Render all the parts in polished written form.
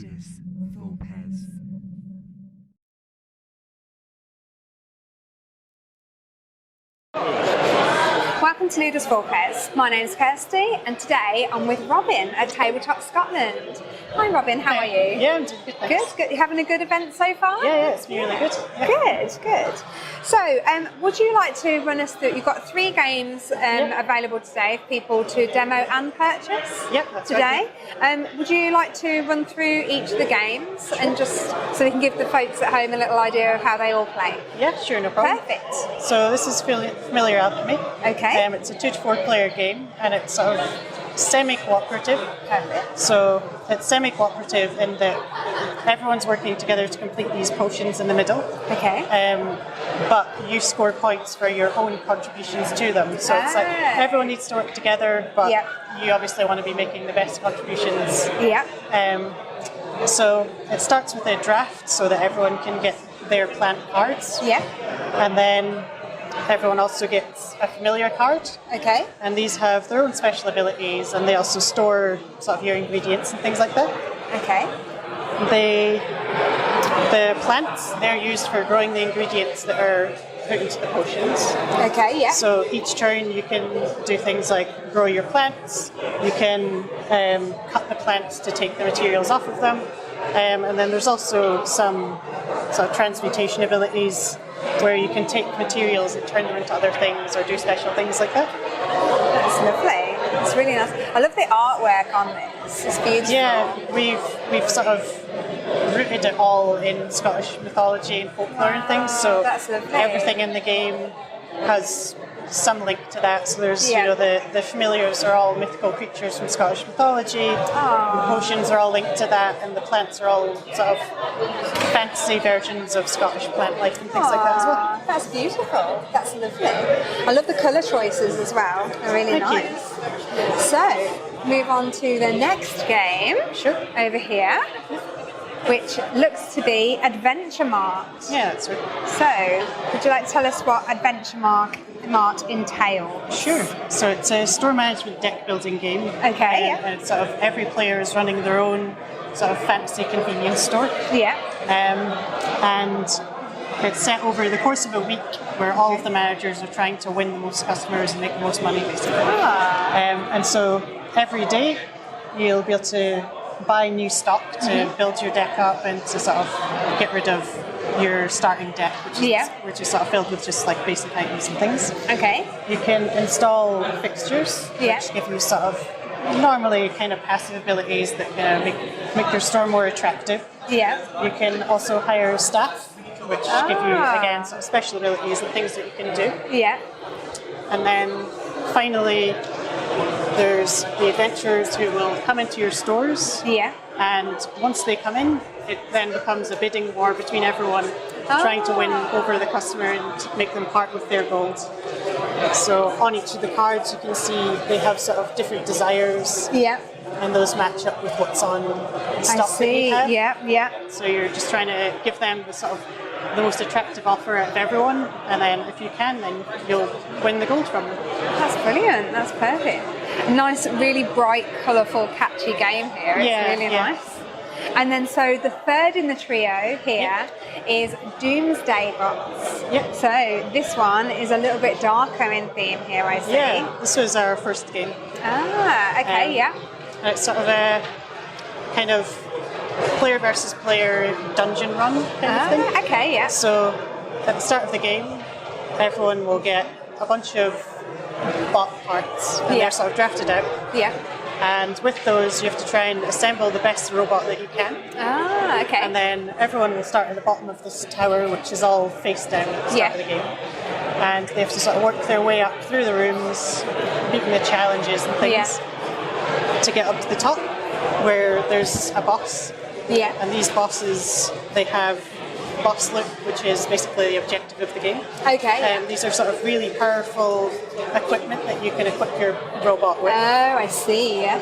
Ludus, Vulpes. Welcome to Ludus Vulpes. My name's Kirsty and today I'm with Robyn at Tabletop Scotland. Hi Robyn, how are you? Yeah, I'm doing good, thanks. Good. You having a good event so far? Yeah, it's been really good. Yeah. Good. So, would you like to run us through? You've got 3 games available today for people to demo and purchase. Yep, that's today. right. Would you like to run through each of the games and just so we can give the folks at home a little idea of how they all play? Yeah, sure, no problem. Perfect. So this is familiar Alchemey. Okay. It's a 2 to 4 player game, and it's sort of semi-cooperative. Perfect. So it's semi-cooperative in that everyone's working together to complete these potions in the middle. Okay. But you score points for your own contributions to them. So it's like everyone needs to work together, but you obviously want to be making the best contributions. Yeah. So it starts with a draft so that everyone can get their plant cards. Yeah. And then everyone also gets a familiar card. Okay. And these have their own special abilities, and they also store sort of your ingredients and things like that. Okay. The plants, they're used for growing the ingredients that are put into the potions. Okay, yeah. So each turn you can do things like grow your plants, you can cut the plants to take the materials off of them, and then there's also some sort of transmutation abilities where you can take materials and turn them into other things or do special things like that. That's lovely. It's really nice. I love the artwork on this. It's beautiful. Yeah, we've sort of rooted it all in Scottish mythology and folklore and things. So that's lovely. Everything in the game has some link to that. So there's the familiars are all mythical creatures from Scottish mythology. The potions are all linked to that, and the plants are all sort of fantasy versions of Scottish plant life and things like that as well. That's beautiful. That's lovely. I love the colour choices as well. They're really nice. So, move on to the next game. Sure. Over here, which looks to be Adventure Mart. Yeah, that's right. So, would you like to tell us what Adventure Mart entails? Sure. So it's a store management deck building game. Okay. And it's sort of every player is running their own sort of fantasy convenience store. Yeah. And it's set over the course of a week where all of the managers are trying to win the most customers and make the most money, basically. And so every day you'll be able to buy new stock to build your deck up and to sort of get rid of your starting deck, which is sort of filled with just like basic items and things. Okay. You can install fixtures, which give you sort of normally kind of passive abilities that make your store more attractive. Yeah. You can also hire staff, which give you again sort of special abilities and things that you can do. Yeah. And then finally, there's the adventurers who will come into your stores. Yeah. And once they come in, it then becomes a bidding war between everyone trying to win over the customer and make them part with their gold. So on each of the cards you can see they have sort of different desires. Yeah. And those match up with what's on the stock that you have. Yeah. So you're just trying to give them the sort of the most attractive offer out of everyone, and then if you can, then you'll win the gold from them. That's brilliant. That's perfect. Nice, really bright, colourful, catchy game here. It's really nice. And then so the third in the trio here is Doomsday bots. Yep. So this one is a little bit darker in theme here, I see. Yeah, this was our first game. Okay, And it's sort of a kind of player versus player dungeon run kind of thing. Okay, yeah. So at the start of the game, everyone will get a bunch of bot parts, and they're sort of drafted out. Yeah. And with those, you have to try and assemble the best robot that you can. Okay. And then everyone will start at the bottom of this tower, which is all face down at the start of the game. And they have to sort of work their way up through the rooms, beating the challenges and things, to get up to the top, where there's a boss. Yeah. And these bosses, they have boss loop, which is basically the objective of the game. Okay. These are sort of really powerful equipment that you can equip your robot with. Oh, I see, yeah.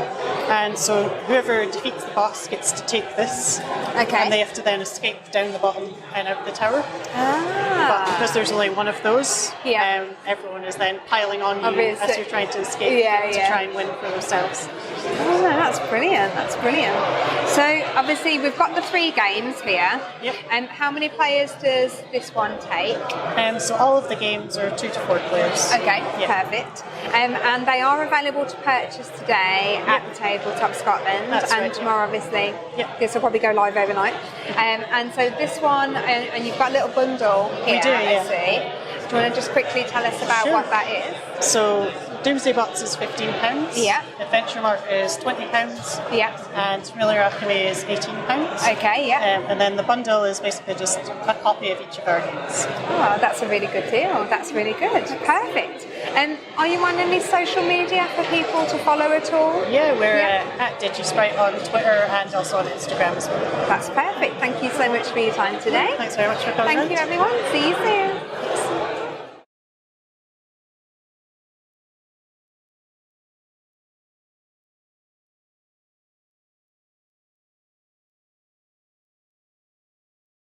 And so whoever defeats the boss gets to take this, Okay. and they have to then escape down the bottom and out the tower. Ah. But because there's only one of those, Yeah. everyone is then piling on you Obviously. as you're trying to escape to try and win for themselves. Oh, that's brilliant. That's brilliant. So obviously we've got the 3 games here. Yep. How many players does this one take? So all of the games are 2 to 4 players. Okay, Yeah. perfect. And they are available to purchase today at the Tabletop Scotland, That's and right, tomorrow, obviously. Yep. This will probably go live overnight. And so this one, and you've got a little bundle here. We do, yeah. I see. Do you want to just quickly tell us about Sure. what that is? So Doomsday Box is £15. Yeah. Adventure Mart is £20. Yeah. And Familiar Alchemey is £18. Okay, yeah. And then the bundle is basically just a copy of each of our games. Oh, that's a really good deal. That's really good. Perfect. And are you on any social media for people to follow at all? Yeah, we're at Digisprite on Twitter and also on Instagram as well. That's perfect. Thank you so much for your time today. Thanks very much for coming. Thank you, everyone. See you soon.